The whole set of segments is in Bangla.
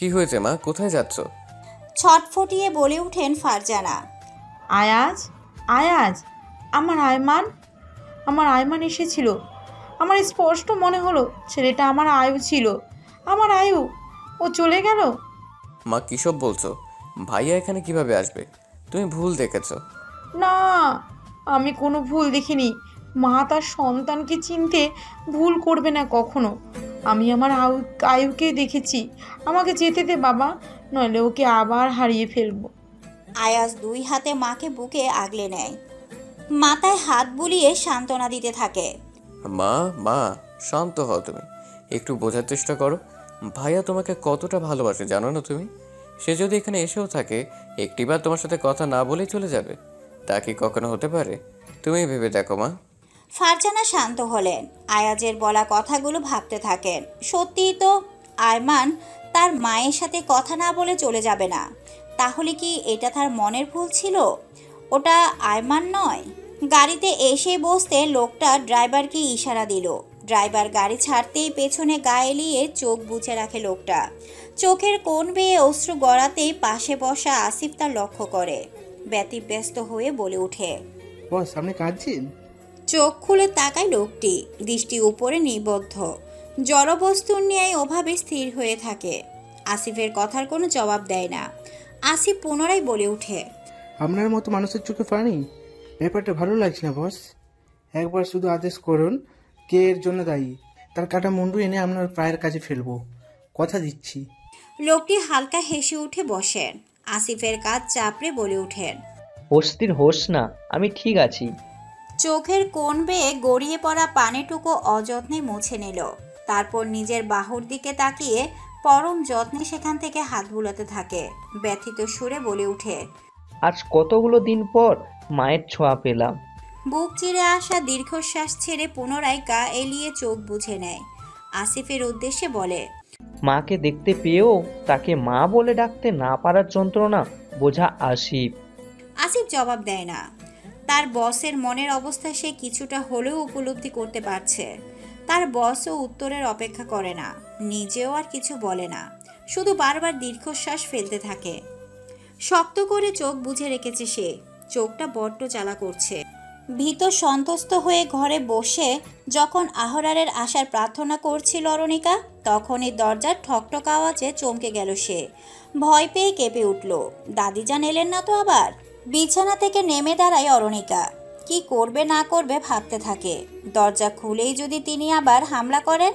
কি হয়েছে মা, কোথায় যাচ্ছ? ছটফটিয়ে বলে ওঠেন ফারজানা। আয়াজ, আয়াজ, আমার আয়মান এসেছিল। আমার স্পষ্ট মনে হলো ছেলেটা আমার আয়ু ছিল। আমার আয়ু, ও চলে গেল। মা কিসব বলছো? ভাইয়া এখানে কিভাবে আসবে? তুমি ভুল দেখেছো। না, আমি কোনো ভুল দেখিনি। মা তার সন্তানকে চিনতে ভুল করবে না কখনো। আমি আমার আয়ুকে দেখেছি। আমাকে যেতে দে বাবা, নইলে ওকে আবার হারিয়ে ফেলবো। আয়াজ দুই হাতে মাকে বুকে আগলে নেয়, মাথায় হাত বুলিয়ে সান্ত্বনা দিতে থাকে। মা মা শান্ত হও তুমি, একটু বোঝার চেষ্টা করো। ভাইয়া তোমাকে কতটা ভালোবাসে জানো না তুমি? সে যদি এখানে এসেও থাকে, একটিবার তোমার সাথে কথা না বলেই চলে যাবে? তা কি কখনো হতে পারে? তুমি ভেবে দেখো মা। ফারজানা শান্ত হলেন, আয়াজের বলা কথাগুলো ভাবতে থাকেন। সত্যিই তো আয়মান তার মায়ের সাথে কথা না বলে চলে যাবে না। তাহলে কি এটা তার মনের ভুল ছিল? ওটা আয়মান নয়। গাড়িতে এসে বসতে লোকটা ড্রাইভারকে ইশারা দিল। ড্রাইভার গাড়ি ছাড়তেই পেছনে গা এলিয়ে চোখ বুজে রাখে লোকটা। চোখের কোণ বেয়ে অশ্রু গড়াতেই পাশে বসা আসিফ তার লক্ষ্য করে। ব্যতিব্যস্ত হয়ে বলে ওঠে, বস আপনি কাঁদছেন? চোখ খুলে তাকায় লোকটি, দৃষ্টি উপরে নিবদ্ধ, জড়বস্তুর ন্যায় ওভাবে স্থির হয়ে থাকে। আসিফের কথার কোনো জবাব দেয় না। আসিফ পুনরায় বলে ওঠে, আপনার মতো মানুষের চোখে পানি? ব্যাপারটা ভালো লাগছে না বস। একবার শুধু আদেশ করুন কে এর জন্য দায়ী। তার কাটা মুন্ডু এনে আপনার পায়ের কাছে ফেলবো, কথা দিচ্ছি। লোকটি হালকা হেসে উঠে বসেন। আসিফের কাঁধ চাপড়ে বলে ওঠেন, অস্থির হোস না, আমি ঠিক আছি। চোখের কোণ বেয়ে গড়িয়ে পড়া পানিটুকু অযত্নে মুছে নিল। তারপর নিজের বাহুর দিকে তাকিয়ে পরম যত্নে সেখান থেকে হাত বুলাতে থাকে। ব্যথিত সুরে বলে ওঠে, আজ কতগুলো দিন পর মায়ের ছোঁয়া পেলাম। বুক চিরে আসা দীর্ঘশ্বাস ছেড়ে পুনরায় গা এলিয়ে চোখ বুঝে নেয়। আসিফের উদ্দেশ্যে বলে, মাকে দেখতে পেয়েও তাকে মা বলে ডাকতে না পারার যন্ত্রণা বোঝা আসিফ। আসিফ জবাব দেয় না। তার বসের মনের অবস্থা সে কিছুটা হলেও উপলব্ধি করতে পারছে। তার বসও উত্তরের অপেক্ষা করে না, নিজেও আর কিছু বলে না, শুধু বারবার দীর্ঘশ্বাস ফেলতে থাকে। শক্ত করে চোখ বুজে রেখেছে সে, চোখটা বড্ড জ্বালা করছে। ভীত সন্ত্রস্ত হয়ে ঘরে বসে যখন আহরারের আসার প্রার্থনা করছিল অরণিকা, তখনই দরজার ঠকঠক আওয়াজে চমকে গেল সে। ভয় পেয়ে কেঁপে উঠল। দাদিজান এলেন না তো আবার? বিছানা থেকে নেমে দাঁড়ায় অরণিকা। কি করবে না করবে ভাবতে থাকে। দরজা খুলেই যদি তিনি আবার হামলা করেন,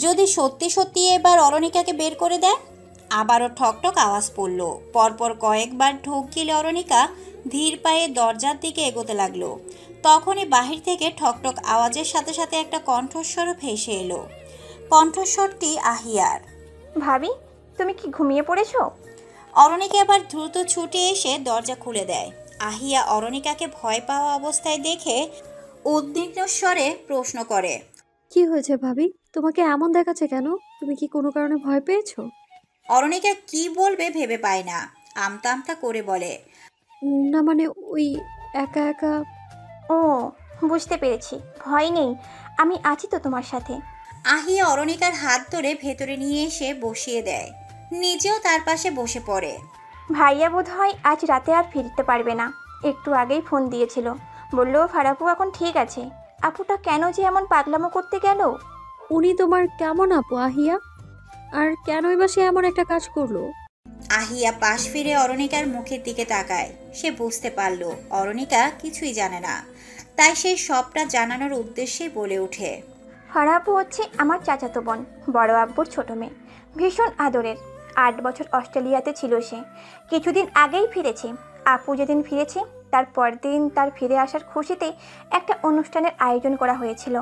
যদি সত্যি সত্যি এবার অরণিকাকে বের করে দেন। আবারও ঠকঠক আওয়াজ পড়ল। পরপর কয়েকবার ঢোক গিলে অরণিকা ধীর পায়ে দরজার দিকে এগোতে লাগলো। তখনই বাহির থেকে ঠকঠক আওয়াজের সাথে সাথে একটা কণ্ঠস্বরও ভেসে এলো। কণ্ঠস্বরটি আহিয়ার। ভাবি, তুমি কি ঘুমিয়ে পড়েছো? অরণিকা এবার দ্রুত ছুটে এসে দরজা খুলে দেয়। আহিয়া অরণিকাকে ভয় পাওয়া অবস্থায় দেখে উদ্বিগ্ন স্বরে প্রশ্ন করে, কি হয়েছে ভাবি? তোমাকে এমন দেখাচ্ছে কেন? তুমি কি কোনো কারণে ভয় পেয়েছো? অরণিকা কি বলবে ভেবে পায় না, আমতা আমতা করে বলে, না মানে ওই একা একা। ও, বুঝতে পেরেছি, ভয় নেই, আমি আছি তো তোমার সাথে। আহিয়া অরণিকার হাত ধরে ভেতরে নিয়ে এসে বসিয়ে দেয়, নিজেও তার পাশে বসে পড়ে। ভাইয়া বোধ হয় আজ রাতে আর ফিরতে পারবে না। একটু আগেই ফোন দিয়েছিল, বললো ফারাপু এখন ঠিক আছে। আপুটা কেন যে এমন পাগলামো করতে গেল? উনি তোমার কেমন আপু আহিয়া? আর কেনই বা সে এমন একটা কাজ করলো? আহিয়া পাশ ফিরে অরণিকার মুখের দিকে তাকায়। সে বুঝতে পারল অরণিকা কিছুই জানে না, তাই সে সবটা জানানোর উদ্দেশ্যেই বলে ওঠে, ফারাপু হচ্ছে আমার চাচাতো বোন, বড় আব্বুর ছোট মেয়ে, ভীষণ আদরের। 8 বছর অস্ট্রেলিয়াতে ছিল সে, কিছুদিন আগেই ফিরেছে। আপু যেদিন ফিরেছে তার পরদিন তার ফিরে আসার খুশিতে একটা অনুষ্ঠানের আয়োজন করা হয়েছিল।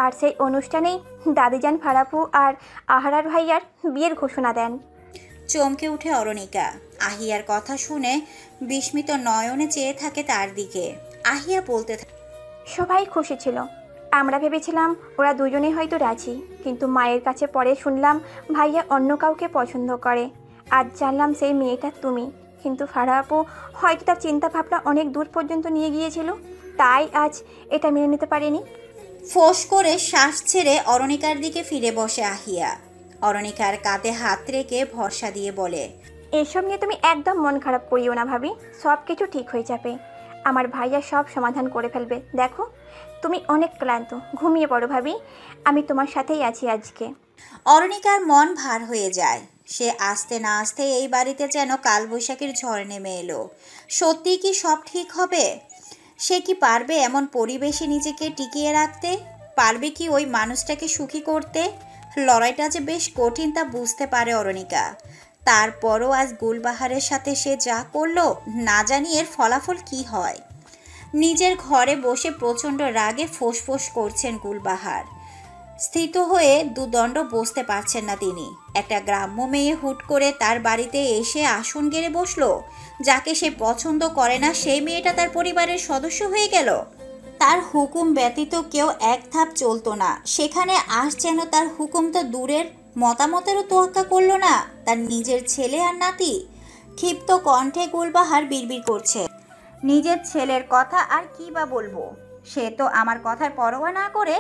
আর সেই অনুষ্ঠানেই দাদিজান ফারাপু আর আহরার ভাইয়ার বিয়ের ঘোষণা দেন। চমকে উঠে অরণিকা। আহিয়ার কথা শুনে বিস্মিত নয়নে চেয়ে থাকে তার দিকে। আহিয়া বলতে থাকে, সবাই খুশি ছিল। আমরা ভেবেছিলাম ওরা দুজনেই হয়তো রাজি, কিন্তু মায়ের কাছে পরে শুনলাম ভাইয়া অন্য কাউকে পছন্দ করে। আজ জানলাম সেই মেয়েটা তুমি। কিন্তু ফারাহ আপু হয়তো তার চিন্তা ভাবনা অনেক দূর পর্যন্ত নিয়ে গিয়েছিল, তাই আজ এটা মেনে নিতে পারেনি। ফোঁস করে শ্বাস ছেড়ে অরণিকার দিকে ফিরে বসে আহিয়া। অরণিকার কাঁধে হাত রেখে ভরসা দিয়ে বলে, এসব নিয়ে তুমি একদম মন খারাপ করিও না ভাবি, সব কিছু ঠিক হয়ে যাবে। আমার ভাইয়া সব সমাধান করে ফেলবে। দেখো তুমি অনেক ক্লান্ত, ঘুমিয়ে পড়ো ভাবি, আমি তোমার সাথেই আছি আজকে। অরণিকার মন ভার হয়ে যায়। সে আসতে না আসতে এই বাড়িতে যেন কালবৈশাখীর ঝড় নেমে এলো। সত্যি কি সব ঠিক হবে? সে কি পারবে এমন পরিবেশে নিজেকে টিকিয়ে রাখতে? পারবে কি ওই মানুষটাকে সুখী করতে? লড়াইটা যে বেশ কঠিন তা বুঝতে পারে অরণিকা। তারপরও আজ গুলবাহারের সাথে সে যা করলো, না জানি এর ফলাফল কি হয়। নিজের ঘরে বসে প্রচণ্ড রাগে ফোঁস করছেন গুলবাহার। স্থিত হয়ে দুদণ্ড বসতে পারছেন না তিনি। একটা গ্রাম্য মেয়ে হুট করে তার বাড়িতে এসে আসন গেড়ে বসলো। যাকে সে পছন্দ করে না সেই মেয়েটা তার পরিবারের সদস্য হয়ে গেল। তার হুকুম ব্যতীত কেউ এক ধাপ চলতো না, সেখানে আজ যেন তার হুকুম তো দূরের, মতামতেরও তোয়াক্কা করলো না তার নিজের ছেলে আর নাতি। ক্ষিপ্ত কণ্ঠে গুলবাহার বিড়বিড় করছে, নিজের ছেলের কথা আর কি বা বলবো? সে তো আমার কথার পরোয়া না করে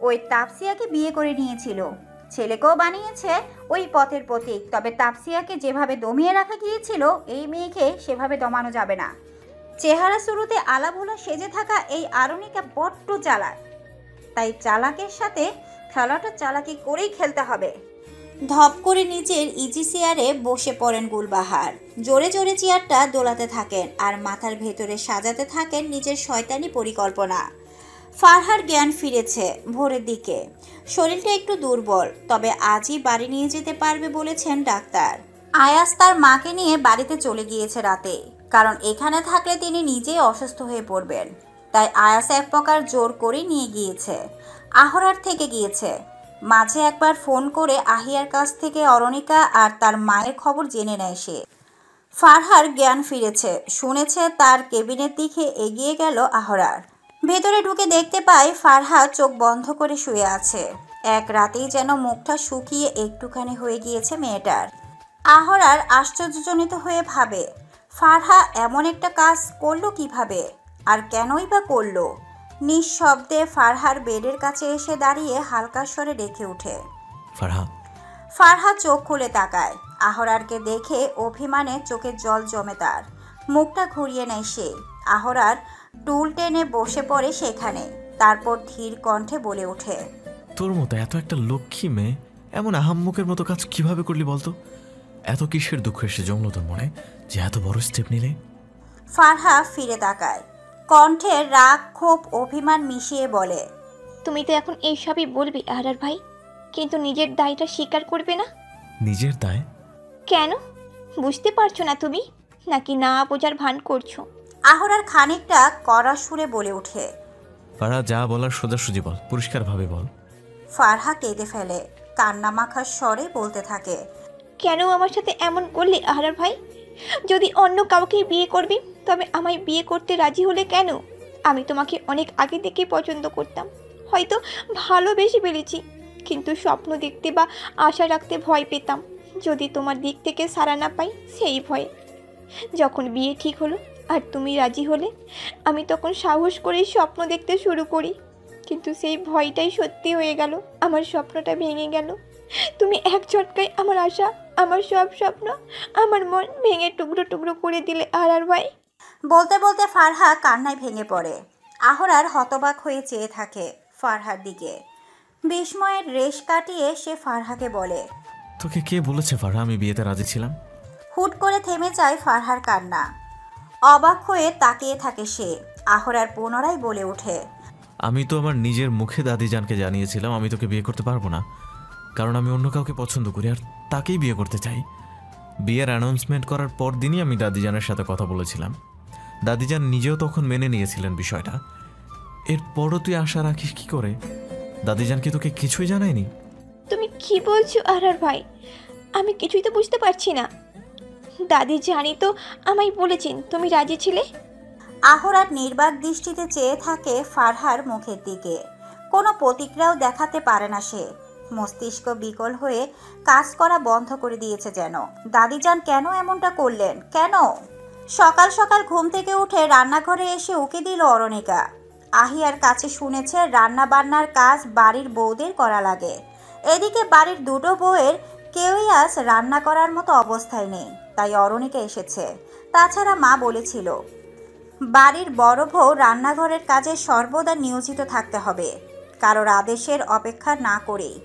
ওই তাপসিয়াকে বিয়ে করে নিয়েছিল। ছেলেকেও বানিয়েছে ওই পথের প্রতীক। তবে তাপসিয়াকে যেভাবে দমিয়ে রাখা গিয়েছিল, এই মেয়েকে সেভাবে দমানো যাবে না। চেহারা শুরুতে আলাভোলা সেজে থাকা এই আরণিকা বড্ড চালাক, তাই চালাকের সাথে খেলাটা চালাকি করেই খেলতে হবে। ধপ করে নিজের ইজি চেয়ারে বসে পড়েন গুলবাহার। জোরে জোরে চেয়ারটা দোলাতে থাকেন আর মাথার ভেতরে সাজাতে থাকেন নিজের শয়তানি পরিকল্পনা। ফারহার জ্ঞান ফিরেছে ভোরের দিকে। শরীরটা একটু দুর্বল, তবে আজই বাড়ি নিয়ে যেতে পারবে বলেছেন ডাক্তার। আয়াস তার মাকে নিয়ে বাড়িতে চলে গিয়েছে রাতে, কারণ এখানে থাকলে তিনি নিজেই অসুস্থ হয়ে পড়বেন। তাই আয়াস এক প্রকার জোর করে নিয়ে গিয়েছে। আহরার থেকে গিয়েছে। মাঝে একবার ফোন করে আহিয়ার কাছ থেকে অরণিকা আর তার মায়ের খবর জেনে নেয় সে। ফারহার জ্ঞান ফিরেছে শুনেছে তার কেবিনের দিকে এগিয়ে গেল আহরার। ভেতরে ঢুকে দেখতে পায় ফারহা চোখ বন্ধ করে শুয়ে আছে। এক রাতেই যেন মুখটা শুকিয়ে একটুখানি হয়ে গিয়েছে মেয়েটার। আহরার আশ্চর্যজনিত হয়ে ভাবে, ফারহা এমন একটা কাজ করলো কিভাবে, আর কেনই বা করলো? নিঃশব্দে ফারহার বেডের কাছে এসে দাঁড়িয়ে হালকা স্বরে ডেকে ওঠে, ফারহা। ফারহা চোখ খুলে তাকায়। আহরারকে দেখে অভিমানে চোখের জল জমে তার। মুখটা ঘুরিয়ে নেয় সে। আহরার টুল টেনে বসে পড়ে সেখানে। তারপর ধীর কণ্ঠে বলে ওঠে, তোর মতো এত একটা লক্ষ্মী মেয়ে এমন আহাম্মকের মতো কাজ কিভাবে করলি বলতো? এত কিসের দুঃখ এসে জমলো তোর মনে যে এত বড় স্টেপ নিলে? ফারহা ফিরে তাকায়। কণ্ঠে রাগ, ক্ষোভ, অভিমান মিশিয়ে বলে, তুমি তো এখন এইসবই বলবি আহরার ভাই, কিন্তু নিজের দায়টা স্বীকার করবে না? নিজের দায়? কেন বুঝতে পারছো না তুমি, নাকি না বোঝার ভান করছো? আহরার খানিকটা কড়া সুরে বলে ওঠে, ফারহা যা বলার সোজাসুজি বল, পরিষ্কারভাবে বল। ফারহা কেঁদে ফেলে। কান্না মাখার স্বরে বলতে থাকে, কেন আমার সাথে এমন করলে আহরার ভাই? যদি অন্য কাউকে বিয়ে করবি, তবে আমায় বিয়ে করতে রাজি হলে কেন? আমি তোমাকে অনেক আগে থেকেই পছন্দ করতাম, হয়তো ভালোবেসে ফেলেছি, কিন্তু স্বপ্ন দেখতে বা আশা রাখতে ভয় পেতাম। যদি তোমার দিক থেকে সাড়া না পাই সেই ভয়ে। যখন বিয়ে ঠিক হলো আর তুমি রাজি হলে, আমি তখন সাহস করেই স্বপ্ন দেখতে শুরু করি, কিন্তু সেই ভয়টাই সত্যি হয়ে গেল। আমার স্বপ্নটা ভেঙে গেল। তুমি এক ঝটকায় আমার আশা, আমার সব স্বপ্ন, আমার মন ভেঙে টুকরো টুকরো করে দিলে আহরার ভাই। বলতে বলতে ফারহা কান্নায় ভেঙে পড়ে। আহরার হতবাক হয়ে চেয়ে থাকে ফারহার দিকে। বিস্ময়ের রেশ কাটিয়ে সে ফারহাকে বলে, তোকে কে বলেছে ফারহা আমি বিয়েতে রাজি ছিলাম? হুট করে থেমে যায় ফারহার কান্না। অবাক হয়ে তাকিয়ে থাকে সে। আহরার পুনরায় বলে ওঠে, আমি তো আমার নিজের মুখে দাদিজানকে জানিয়েছিলাম আমি তোকে বিয়ে করতে পারবো না, কারণ আমি অন্য কাউকে পছন্দ করি আর তাকেই বিয়ে করতে চাই। বিয়ের অ্যানাউন্সমেন্ট করার পর দিনই আমি দাদিজানের সাথে কথা বলেছিলাম। দাদিজান নিজেও তখন মেনে নিয়েছিলেন বিষয়টা। এরপরও তুই আশা রাখিস কি করে? দাদিজান কি তোকে কিছুই জানায়নি? তুমি কি বলছো আহরার ভাই? আমি কিছুই তো বুঝতে পারছি না। দাদি জানি তো আমায় বলেছেন তুমি রাজি ছিলে। আহরার নির্বাক দৃষ্টিতে চেয়ে থাকে ফারহার মুখের দিকে। কোনো প্রতিক্রিয়াও দেখাতে পারে না সে। মস্তিষ্ক বিকল হয়ে কাজ করা বন্ধ করে দিয়েছে যেন। দাদিজান কেন এমনটা করলেন? কেন? সকাল সকাল ঘুম থেকে উঠে রান্নাঘরে এসে উকি দিল অরণিকা। আহিয়ার কাছে শুনেছে রান্না বান্নার কাজ বাড়ির বউদের করা লাগে। এদিকে বাড়ির দুটো বউয়ের কেউই আজ রান্না করার মতো অবস্থায় নেই, তাই অরণিকা এসেছে। তাছাড়া মা বলেছিল বাড়ির বড় বউ রান্নাঘরের কাজে সর্বদা নিয়োজিত থাকতে হবে, কারোর আদেশের অপেক্ষা না করেই।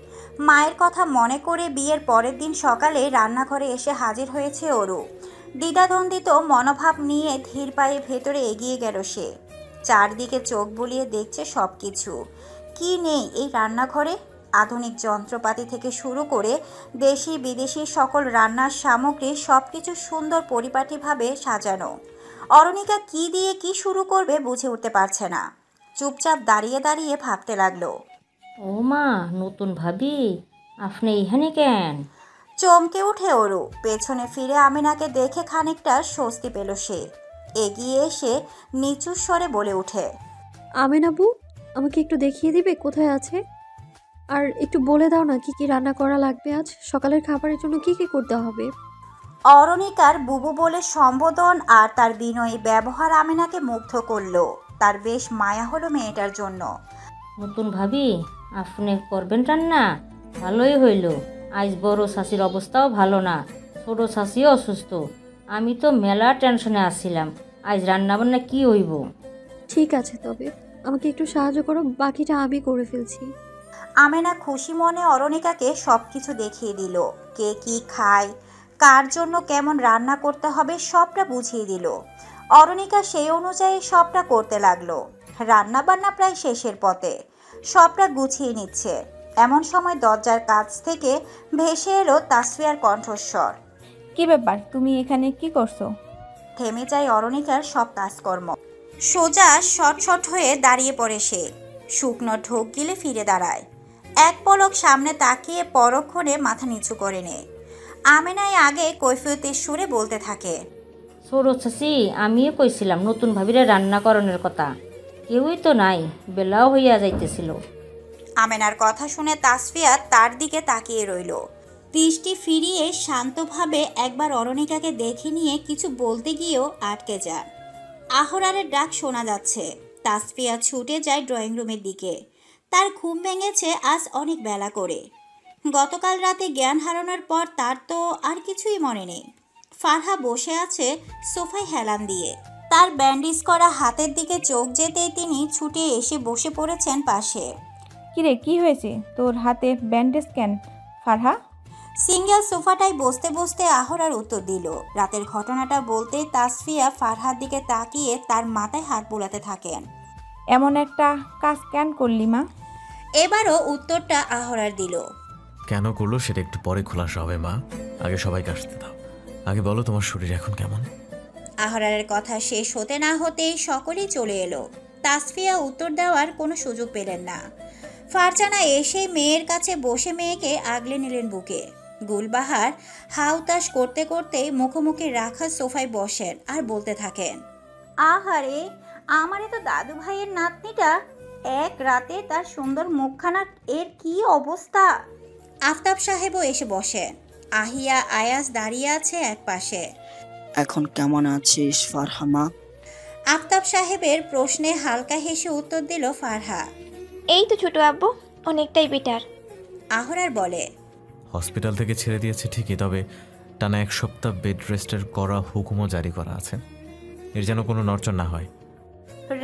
মায়ের কথা মনে করে বিয়ের পরের দিন সকালে রান্নাঘরে এসে হাজির হয়েছে অরু। দ্বিধাদ্বন্দ্বিত মনোভাব নিয়ে ধীর পায়ে ভেতরে এগিয়ে গেল সে। চারদিকে চোখ বুলিয়ে দেখছে সব কিছু। কি নেই এই রান্নাঘরে? আধুনিক যন্ত্রপাতি থেকে শুরু করে দেশি বিদেশি সকল রান্নার সামগ্রী, সব কিছু সুন্দর পরিপাটিভাবে সাজানো। অরণিকা কি দিয়ে কি শুরু করবে বুঝে উঠতে পারছে না। চুপচাপ দাঁড়িয়ে দাঁড়িয়ে ভাবতে লাগলো। ও মা, নতুন ভাবি, আপনি এখানে কেন? চমকে উঠে অরু। পেছনে ফিরে আমিনাকে দেখে খানিকটা স্বস্তি পেল সে। এগিয়ে এসে নিচু স্বরে বলে ওঠে, আমেন আবু, আমাকে একটু দেখিয়ে দিবে কোথায় আছে? আর একটু বলে দাও না কি কি রান্না করা লাগবে আজ, সকালের খাবারের জন্য কি কি করতে হবে। অরণিকার বুবু বলে সম্বোধন আর তার বিনয়ী ব্যবহার আমিনাকে মুগ্ধ করলো। তার বেশ মায়া হলো মেয়েটার জন্য। নতুন ভাবি, আপনি করবেন রান্না? ভালোই হইল। আজ বড় শাশির অবস্থাও ভালো না, ছোট শাশিও অসুস্থ। আমি তো মেলা টেনশনে আসছিলাম, আজ রান্না বান্না কি হইব। ঠিক আছে, তবে আমাকে একটু সাহায্য করো, বাকিটা আমি করে ফেলছি। আমেনা খুশি মনে অরণিকাকে সবকিছু দেখিয়ে দিল। কে কি খায়, কার জন্য কেমন রান্না করতে হবে সবটা বুঝিয়ে দিল। অরণিকা সেই অনুযায়ী সবটা করতে লাগলো। রান্না বান্না প্রায় শেষের পথে, সবটা গুছিয়ে নিচ্ছে। এমন সময় দরজার কাছ থেকে ভেসে এলো তাসফিয়ার কণ্ঠস্বর। কি ব্যাপার, তুমি এখানে কি করছো? থেমে যায় অরণিকার সব কাজকর্ম। সোজা শট হয়ে দাঁড়িয়ে পড়ে সে। শুকনো ঢোক গিলে ফিরে দাঁড়ায়। এক পলক সামনে তাকিয়ে পরক্ষণে মাথা নিচু করে নেয়। আমেনাই আগে কৈফিয়তের সুরে বলতে থাকে, ছোট শাশি, আমিও কইছিলাম নতুন ভাবিরে রান্না করানোর কথা, কেউই তো নাই, বেলাও হইয়া যাইতেছিল। আমেনার কথা শুনে তাসফিয়া তার দিকে তাকিয়ে রইল। দৃষ্টি ফিরিয়ে শান্তভাবে একবার অরণিকাকে দেখে নিয়ে কিছু বলতে গিয়েও আটকে যায়। আহরারের ডাক শোনা যাচ্ছে। তাসফিয়া ছুটে যায় ড্রয়িং রুমের দিকে। তার ঘুম ভেঙেছে আজ অনেক বেলা করে। গতকাল রাতে জ্ঞান হারানোর পর তার তো আর কিছুই মনে নেই। ফারহা বসে আছে সোফায় হেলান দিয়ে। তার ব্যান্ডেজ করা হাতের দিকে চোখ যেতেই তিনি ছুটে এসে বসে পড়েছেন পাশে। কিরে, কি হয়েছে তোর হাতে ব্যান্ডেজ কেন ফারহা? সিঙ্গেল সোফাটায় বসতে বসতে আহরার উত্তর দিল। রাতের ঘটনাটা বলতে তাসফিয়া ফারহার দিকে তাকিয়ে তার মাথায় হাত বোলাতে থাকেন। এমন একটা কাজ কেন করলি মা? এবারও উত্তরটা আহরার দিল। কেন করলো সেটা একটু পরে খোলাসা হবে মা, আগে সবাইকে আসতে দাও। আগে বলো তোমার শরীর এখন কেমন? আহরারের কথা শেষ হতে না হতেই সকলেই চলে এলো। তাসফিয়া উত্তর দেওয়ার কোনো সুযোগ পেলেন না। ফারজানা এসে মেয়ের কাছে বসে মেয়েকে আগলে নিলেন বুকে। গুলবাহার হাউতাস করতে করতেই মুখোমুখি রাখা সোফায় বসেন আর বলতে থাকেন, আহারে, আমারই তো দাদু ভাইয়ের নাতনিটা, এক রাতে তার সুন্দর মুখখানা এর কি অবস্থা। আফতাব সাহেবও এসে বসেন। আহিয়া আয়াস দাঁড়িয়ে আছে এক পাশে। এখন কেমন আছিস ফারহামা? আফতাব সাহেবের প্রশ্নে হালকা হেসে উত্তর দিল ফারহা, এই তো ছোট আব্বু, অনেকটাই বেটার। আহরার বলে, হসপিটাল থেকে ছেড়ে দিয়েছে ঠিকই, তবে টানা 1 সপ্তাহ বেড রেস্টের করা হুকুমও জারি করা আছে। এর যেন কোনো নড়চড় না হয়।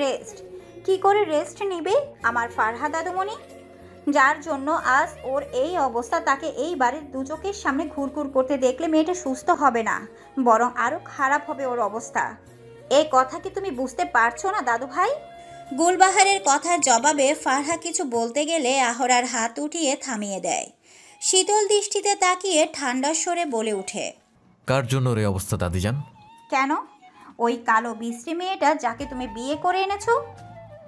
রেস্ট? কি করে রেস্ট নিবে আমার ফারহা দাদুমণি? যার জন্য আজ ওর এই অবস্থা, তাকে এই বাড়ির দু চোখের সামনে ঘুরঘুর করতে দেখলে মেয়েটা সুস্থ হবে না, বরং আরো খারাপ হবে ওর অবস্থা। এই কথা কি তুমি বুঝতে পারছো না দাদু ভাই? গুলবাহারের কথার জবাবে ফারহা কিছু বলতে গেলে আহরার হাত উঠিয়ে থামিয়ে দেয়। শীতল দৃষ্টিতে তাকিয়ে ঠান্ডার স্বরে বলে ওঠে, কার জন্য ওর এই অবস্থা দাদিজান? কেন? ওই কালো বিশ্রী মেয়েটা যাকে তুমি বিয়ে করে এনেছো।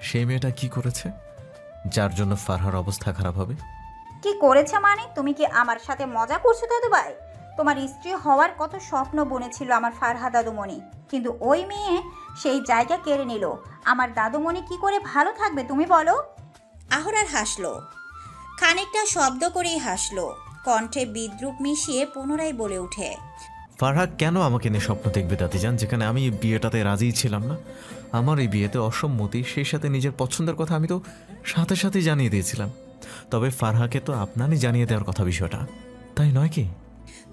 সেই মেয়েটা কি করেছে যার জন্য ফারহার অবস্থা খারাপ হবে? কি করেছে মানে? তুমি কি আমার সাথে মজা করছো দাদু ভাই? তোমার স্ত্রী হওয়ার কত স্বপ্ন বনেছিল আমার ফারহা দাদুমণি, কিন্তু ওই মেয়ে সেই জায়গা কেড়ে নিল। আমার দাদুমণি কি করে ভালো থাকবে তুমি বলো? আহরার হাসলো, খানিকটা শব্দ করেই হাসলো। কণ্ঠে বিদ্রুপ মিশিয়ে পুনরায় বলে ওঠে, ফারহা কেন আমাকে নিয়ে স্বপ্ন দেখবে দাদিজান, যেখানে আমি এই বিয়েটাতে রাজিই ছিলাম না? আমার এই বিয়েতে অসম্মতি, সেই সাথে নিজের পছন্দের কথা আমি তো সাথে সাথেই জানিয়ে দিয়েছিলাম। তবে ফারহাকে তো আপনারই জানিয়ে দেওয়ার কথা বিষয়টা, তাই নয় কি?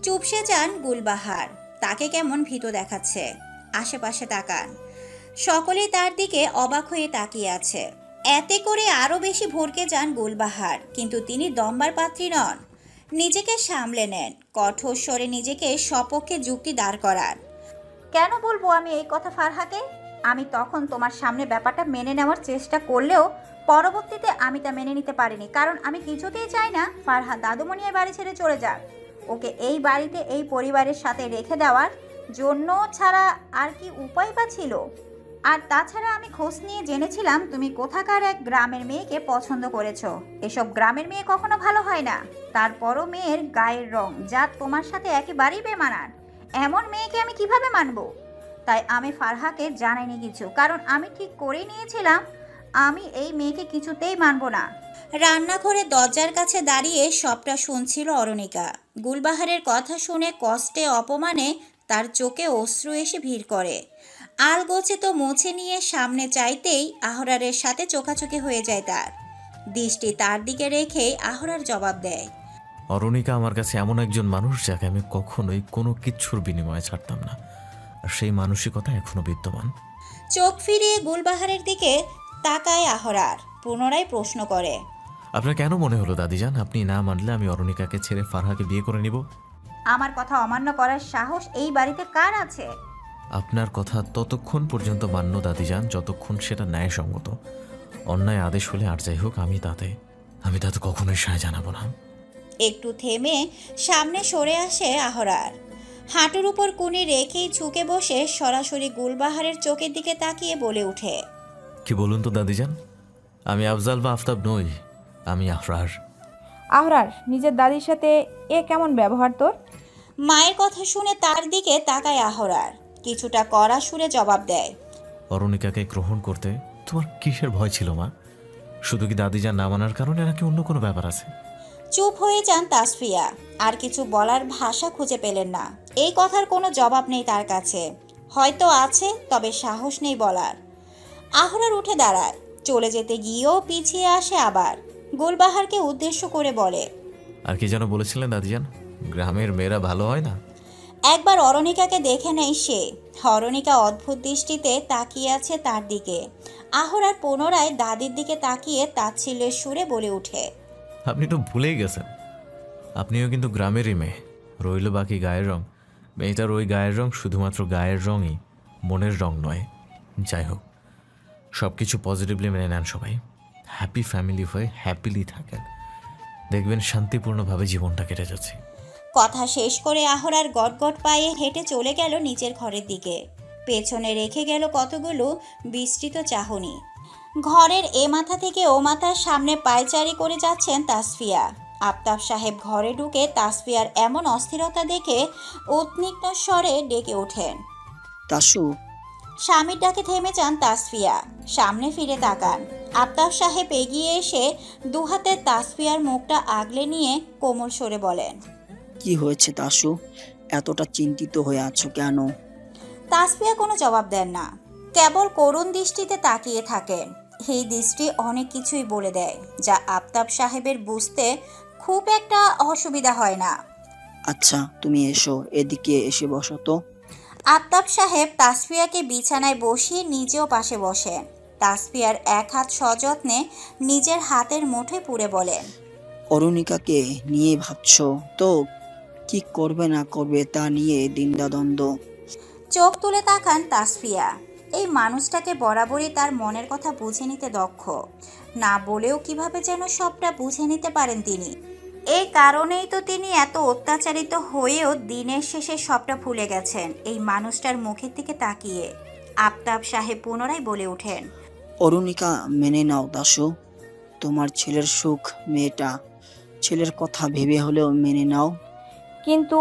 চুপসে যান গুলবাহার। তাকে কেমন ভীত দেখাচ্ছে। আশেপাশে তাকান, সকলেই তার দিকে অবাক হয়ে তাকিয়ে আছে। এতে করে আরো বেশি ভড়কে যান গুলবাহার, কিন্তু তিনি দম্বার পাত্রী নন। নিজেকে সামলে নেন, কঠোর স্বরে নিজেকে সপক্ষে যুক্তি দাঁড় করান। কেন বলবো আমি এই কথা ফারহাকে? আমি তখন তোমার সামনে ব্যাপারটা মেনে নেওয়ার চেষ্টা করলেও পরবর্তীতে আমি তা মেনে নিতে পারিনি, কারণ আমি কিছুতেই চাই না ফারহা দাদুমণির বাড়ি ছেড়ে চলে যাক। ওকে এই বাড়িতে এই পরিবারের সাথে রেখে দেওয়ার জন্য ছাড়া আর কি উপায় বা ছিল? আর তাছাড়া আমি খোঁজ নিয়ে জেনেছিলাম তুমি কোথাকার এক গ্রামের মেয়েকে পছন্দ করেছো। এসব গ্রামের মেয়ে কখনো ভালো হয় না। তারপরও মেয়ের গায়ের রং যা তোমার সাথে একেবারেই বেমানান, এমন মেয়েকে আমি কিভাবে মানবো? তাই আমি ফারহাকে জানাইনি কিছু, কারণ আমি ঠিক করেই নিয়েছিলাম আমি এই মেয়েকে কিছুতেই মানবো না। রান্নাঘরে দরজার কাছে দাঁড়িয়ে সবটা শুনছিল অরুণিকা। গুলবাহারের কথা শুনে কষ্টে অপমানে তার চোখে অশ্রু এসে ভিড় করে। আলগোছে তো মুছে নিয়ে সামনে চাইতেই আহরারের সাথে চোখাচোখি হয়ে যায় তার। দৃষ্টি তার দিকে রেখেই আহরার জবাব দেয়, অরুণিকা আমার কাছে এমন একজন মানুষ যাকে আমি কখনোই কোনো কিচ্ছুর বিনিময়ে ছাড়তাম না, আর সেই মানসিকতা এখনো বিদ্যমান। চোখ ফিরিয়ে গুলবাহারের দিকে তাকায় আহরার, পুনরায় প্রশ্ন করে, আপনার কেন মনে হলো দাদিজান আপনি না মানলে আমি অরুণিকাকে ছেড়ে ফারহাকে বিয়ে করে নিব? আমার কথা অমান্য করার সাহস এই বাড়িতে কার আছে? আপনার কথা ততক্ষণ পর্যন্ত মান্য দাদিজান যতক্ষণ সেটা ন্যায়সঙ্গত। অন্যায় আদেশ হলে আর যাই হোক আমি তাতে কখনোই সায় জানাবো না। একটু থেমে সামনে সরে আসে আহরার। হাঁটুর উপর কুনি রেখেই ঝুঁকে বসে সরাসরি গুলবাহারের চোখের দিকে তাকিয়ে বলে ওঠে, কি বলুন তো দাদিজান, আমি আফজাল বা আফতাব নই, আমি আহরার। আহরার, নিজের দাদির সাথে এ কেমন ব্যবহার তোর? মায়ের কথা শুনে তার দিকে তাকায় আহরার, কিছুটা কড়া সুরে জবাব দেয়, অরুণিকাকে গ্রহণ করতে তোমার কিসের ভয় ছিল মা? শুধু কি দাদিজান না মানার কারণে নাকি অন্য কোনো ব্যাপার আছে? চুপ হয়ে যান তাসফিয়া। আর কিছু বলার ভাষা খুঁজে পেলেন না। এই কথার কোনো জবাব নেই তার কাছে, হয়তো আছে তবে সাহস নেই বলার। আহরার উঠে দাঁড়ায়, চলে যেতে গিয়েও পিছিয়ে আসে আবার। গুলবাহারকে উদ্দেশ্য করে বলে, আর কি যেন বলেছিলেন দাদিজান, গ্রামের মেয়েরা ভালো হয় না? একবার অরুণিকাকে দেখে নেই সে। অরুণিকা অদ্ভুত দৃষ্টিতে তাকিয়ে আছে তার দিকে। আহরার পুনরায় দাদির দিকে তাকিয়ে তাচ্ছিল্যের সুরে বলে ওঠে, আপনি তো ভুলেই গেছেন, আপনিও কিন্তু গ্রামেরই মেয়ে। রইল বাকি গায়ের রং। মেয়েটার ওই গায়ের রং শুধুমাত্র গায়ের রঙই, মনের রং নয়। যাই হোক, সব কিছু পজিটিভলি মেনে নেন সবাই। হ্যাপি ফ্যামিলি হয়ে হ্যাপিলি থাকেন, দেখবেন শান্তিপূর্ণভাবে জীবনটা কেটে যাচ্ছে। কথা শেষ করে আহরার গটগট পায়ে হেঁটে চলে গেল নিজের ঘরের দিকে। পেছনে রেখে গেল কতগুলো বিস্তৃত চাহনি। ঘরের এ মাথা থেকে ও মাথার সামনে পায়চারি করে যাচ্ছেন তাসফিয়া। আফতাব সাহেব ঘরে ঢুকে তাসফিয়ার এমন অস্থিরতা দেখে উদ্বিগ্ন স্বরে ডেকে ওঠেন, তাসু। স্বামীর ডাকে থেমে যান তাসফিয়া, সামনে ফিরে তাকান। আফতাব সাহেব এগিয়ে এসে দুহাতে তাসফিয়ার মুখটা আগলে নিয়ে কোমল স্বরে বলেন, কি হয়েছে তাসু? এতটা চিন্তিত হয়ে আছো কেন? তাসফিয়া কোনো জবাব দেন না, কেবল করুণ দৃষ্টিতে তাকিয়ে থাকেন। এই দৃষ্টি অনেক কিছুই বলে দেয়, যা আফতাব সাহেবের বুঝতে খুব একটা অসুবিধা হয় না। আচ্ছা তুমি এসো, এদিকে এসে বসো তো। আফতাব সাহেব তাসফিয়াকে বিছানায় বসিয়ে নিজেও পাশে বসেন। তাসফিয়ার এক হাত সযত্নে নিজের হাতের মুঠোয় পুরে বলেন, অরুণিকাকে নিয়ে ভাবছো তো? কি করবে না করবে তা নিয়ে দ্বিধাদ্বন্দ্ব। চোখ তুলে তাকান তাসফিয়া। এই মানুষটাকে বরাবরই তার মনের কথা বুঝে নিতে দক্ষ, না বলেও কিভাবে যেন সবটা বুঝে নিতে পারেন তিনি। এই কারণেই তো তিনি এত অত্যাচারিত হয়েও দিনের শেষে সবটা ভুলে গেছেন এই মানুষটার মুখের দিকে তাকিয়ে। আফতাব সাহেব পুনরায় বলে ওঠেন, অরুণিকা মেনে নাও দাসু, তোমার ছেলের সুখ মেয়েটা, ছেলের কথা ভেবে হলেও মেনে নাও। কিন্তু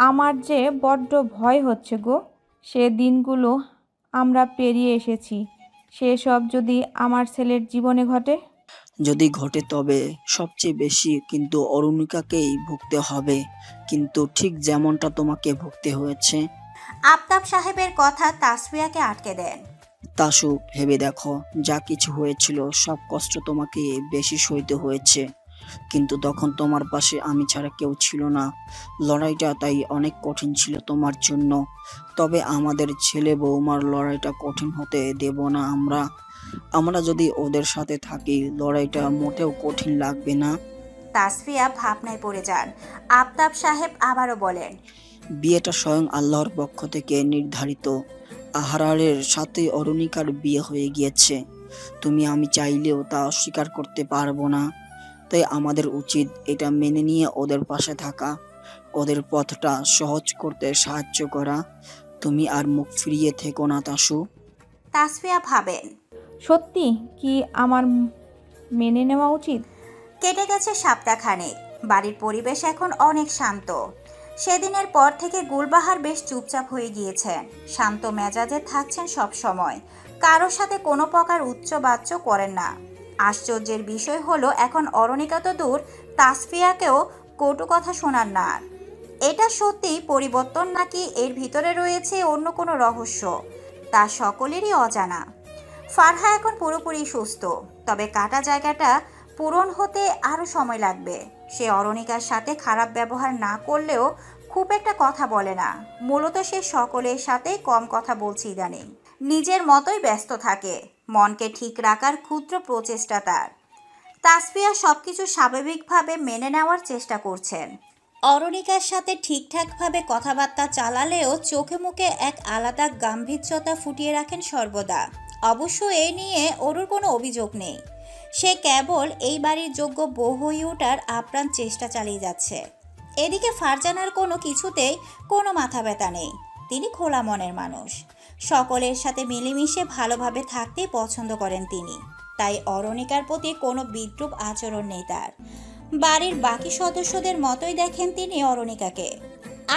আমার যে বড্ড ভয় হচ্ছে গো। সে দিনগুলো আমরা পেরিয়ে এসেছি, সেসব যদি আমার ছেলের জীবনে ঘটে। যদি ঘটে তবে সবচেয়ে বেশি কিন্তু অরুণিকাকেই ভুগতে হবে, কিন্তু ঠিক যেমনটা তোমাকে ভুগতে হয়েছে। আফতাব সাহেবের কথা তাসফিয়াকে আটকে দেন। তাসু, ভেবে দেখো, যা কিছু হয়েছিল সব কষ্ট তোমাকে বেশি সইতে হয়েছে, কিন্তু তখন তোমার পাশে আমি ছাড়া কেউ ছিল না। লড়াইটা তাই অনেক কঠিন ছিল তোমার জন্য। তবে আমাদের ছেলে বৌমার লড়াইটা কঠিন হতে দেব না আমরা। আমরা যদি ওদের সাথে থাকি লড়াইটা মোটেও কঠিন লাগবে না। তাসফিয়া ভাবনায় পড়ে যান। আফতাব সাহেব আবারও বলেন, বিয়েটা স্বয়ং আল্লাহর পক্ষ থেকে নির্ধারিত। আহারের সাথে অরুণিকার বিয়ে হয়ে গিয়েছে। তুমি আমি চাইলেও তা অস্বীকার করতে পারবো না। তাই আমাদের উচিত এটা মেনে নিয়ে ওদের পাশে থাকা, ওদের পথটা সহজ করতে সাহায্য করা। তুমি আর মুখ ফিরিয়ে থেকো না তাসু। তাসফিয়া ভাবেন, সত্যি কি আমার মেনে নেওয়া উচিত? কেটে গেছে সপ্তাহখানেক। বাড়ির পরিবেশ এখন অনেক শান্ত। সেদিনের পর থেকে গুলবাহার বেশ চুপচাপ হয়ে গিয়েছেন। শান্ত মেজাজে থাকছেন সব সময়। কারোর সাথে কোনো প্রকার উচ্চবাচ্য করেন না। আশ্চর্যের বিষয় হলো এখন অরুণিকা তো দূর, তাসফিয়াকেও কটু কথা শোনান না। এটা সত্যি পরিবর্তন নাকি এর ভিতরে রয়েছে অন্য কোনো রহস্য, তা সকলেরই অজানা। ফারহা এখন পুরোপুরি সুস্থ, তবে কাটা জায়গাটা পূরণ হতে আরও সময় লাগবে। সে অরুণিকার সাথে খারাপ ব্যবহার না করলেও খুব একটা কথা বলে না। মূলত সে সকলের সাথে কম কথা বলছে ইদানিং। নিজের মতোই ব্যস্ত থাকে। মনকে ঠিক রাখার ক্ষুদ্র প্রচেষ্টা তার। তাসফিয়া সবকিছু স্বাভাবিকভাবে মেনে নেওয়ার চেষ্টা করছেন। অরুণিকার সাথে ঠিকঠাকভাবে কথাবার্তা চালালেও চোখে মুখে এক আলাদা গাম্ভীর্যতা ফুটিয়ে রাখেন সর্বদা। অবশ্য এ নিয়ে ওর কোনো অভিযোগ নেই। সে কেবল এই বাড়ির যোগ্য বউ হয়ে ওঠার আপ্রাণ চেষ্টা চালিয়ে যাচ্ছে। এদিকে ফারজানার কোনো কিছুতেই কোনো মাথা ব্যথা নেই। তিনি খোলা মনের মানুষ। সকলের সাথে মিলেমিশে ভালোভাবে থাকতেই পছন্দ করেন তিনি। তাই অরুণিকার প্রতি কোনো বিদ্রূপ আচরণ নেই তার। বাড়ির বাকি সদস্যদের মতোই দেখেন তিনি অরুণিকাকে।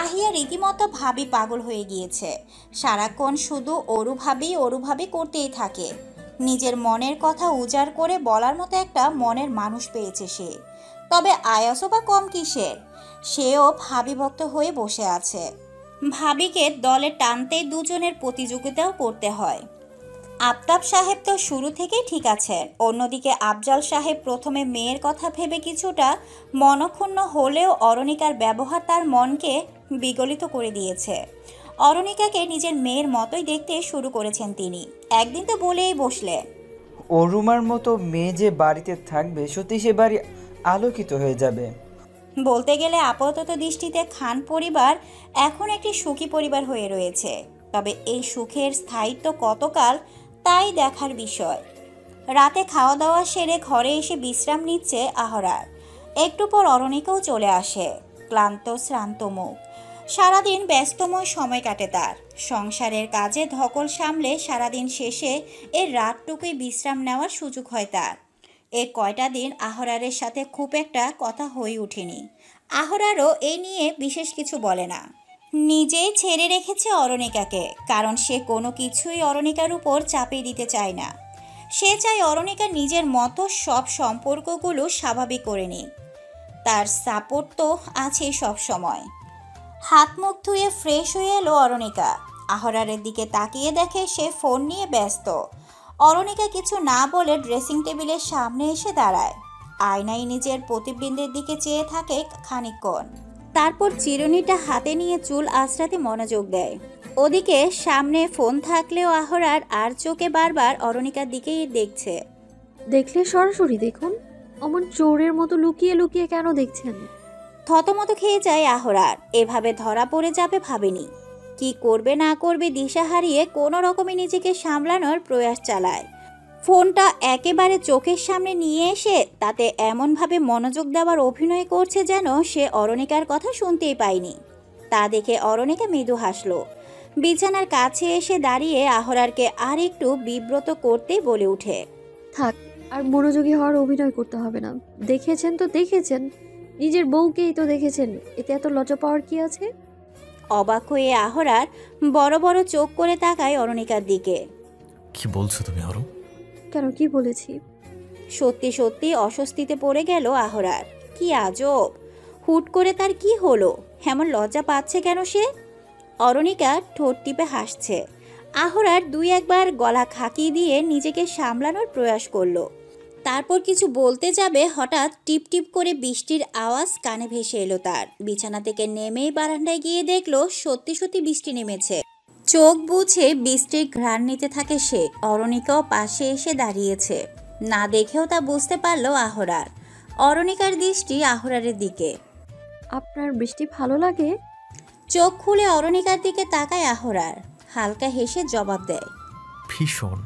আহিয়া রীতিমতো ভাবি পাগল হয়ে গিয়েছে। সারাক্ষণ শুধু অরুভাবি করতেই থাকে। নিজের মনের কথা উজাড় করে বলার মতো একটা মনের মানুষ পেয়েছে সে। তবে আয়াসও বা কম কিসের? সেও ভাবিভক্ত হয়ে বসে আছে। ভাবিকে দলে টানতেই দুজনের প্রতিযোগিতাও করতে হয়। আফতাব সাহেব তো শুরু থেকেই ঠিক আছেন। অন্যদিকে আফজাল সাহেব প্রথমে মেয়ের কথা ভেবে কিছুটা মনক্ষুণ্ণ হলেও অরুণিকার ব্যবহার তার মনকে বিগলিত করে দিয়েছে। অরুণিকাকে নিজের মেয়ের মতোই দেখতে শুরু করেছেন তিনি। একদিন তো বলেই বসলেন, অরুমার মতো মেয়ে যে বাড়িতে থাকবে সত্যি সে বাড়ি আলোকিত হয়ে যাবে। বলতে গেলে আপাতত দৃষ্টিতে খান পরিবার এখন একটি সুখী পরিবার হয়ে রয়েছে। তবে এই সুখের স্থায়িত্ব কতকাল তাই দেখার বিষয়। রাতে খাওয়া দাওয়া সেরে ঘরে এসে বিশ্রাম নিচ্ছে আহরার। একটু পর অরুণিকাও চলে আসে, ক্লান্ত শ্রান্ত মুখ। সারাদিন ব্যস্তময় সময় কাটে তার। সংসারের কাজে ধকল সামলে সারাদিন শেষে এর রাতটুকুই বিশ্রাম নেওয়ার সুযোগ হয় তার। এ কয়টা দিন আহরারের সাথে খুব একটা কথা হয়ে ওঠেনি। আহরারও এই নিয়ে বিশেষ কিছু বলে না। নিজেই ছেড়ে রেখেছে অরুণিকাকে, কারণ সে কোনো কিছুই অরুণিকার উপর চাপিয়ে দিতে চায় না। সে চায় অরুণিকা নিজের মতো সব সম্পর্কগুলো স্বাভাবিক করে নিক। তার সাপোর্ট তো আছেই সব সময়। হাত মুখ ধুয়ে ফ্রেশ হয়ে এলো অরুণিকা। আহরারের দিকে তাকিয়ে দেখে সে ফোন নিয়ে ব্যস্ত। অরুণিকা কিছু না বলে ড্রেসিং টেবিলের সামনে এসে দাঁড়ায়। আয়নায় নিজের প্রতিবিম্বের দিকে চেয়ে থাকে খানিকক্ষণ। তারপর চিরুনিটা হাতে নিয়ে চুল আঁচড়াতে মনোযোগ দেয়। ওদিকে সামনে ফোন থাকলেও আহরার আর চোখে বারবার অরুণিকার দিকেই দেখছে। দেখলে সরাসরি দেখুন, অমন চোরের মতো লুকিয়ে লুকিয়ে কেন দেখছেন? থতমত খেয়ে যায় আহরার। এভাবে ধরা পড়ে যাবে ভাবেনি। কি করবে না করবে দিশা হারিয়ে কোনো রকমে নিজেকে সামলানোর প্রয়াস চালায়। ফোনটা একেবারে চোখের সামনে নিয়ে এসে তাতে এমনভাবে মনোযোগ দেওয়ার অভিনয় করছে যেন সে অরুণিকার কথা শুনতেই পায়নি। তা দেখে অরুণিকা মৃদু হাসল। বিছানার কাছে এসে দাঁড়িয়ে আহরারকে আর একটু বিব্রত করতে বলে উঠে, থাক, আর মনোযোগী হওয়ার অভিনয় করতে হবে না। দেখেছেন তো দেখেছেন, নিজের বউকেই তো দেখেছেন, এতে এত লজ্জা পাওয়ার কি আছে? অবাক হয়ে আহরার বড় বড় চোখ করে তাকায় অরুণিকার দিকে। কি বলছো তুমি আরো? কেন, কি বলেছি? সত্যি সত্যি অস্বস্তিতে পড়ে গেল আহরার। কি আজব, হুট করে তার কি হলো? এমন লজ্জা পাচ্ছে কেন সে? অরুণিকা ঠোঁট টিপে হাসছে। আহরার দুই একবার গলা খাকি দিয়ে নিজেকে সামলানোর প্রয়াস করলো। তারপর কিছু বলতে যাবে, হঠাৎ টিপ টিপ করে বৃষ্টির আওয়াজ কানে ভেসে এলো তার। বিছানা থেকে নেমেই বারান্দায় গিয়ে দেখলো সত্যি সত্যি বৃষ্টি নেমেছে। চোখ বুঝে বৃষ্টির ঘ্রাণ নিতে থাকে সে। অরণিকাও পাশে এসে দাঁড়িয়েছে। না দেখেও তা বুঝতে পারলো আহরার। অরণিকার দৃষ্টি আহরারের দিকে। আপনার বৃষ্টি ভালো লাগে? চোখ খুলে অরণিকার দিকে তাকায় আহরার। হালকা হেসে জবাব দেয়, ভীষণ।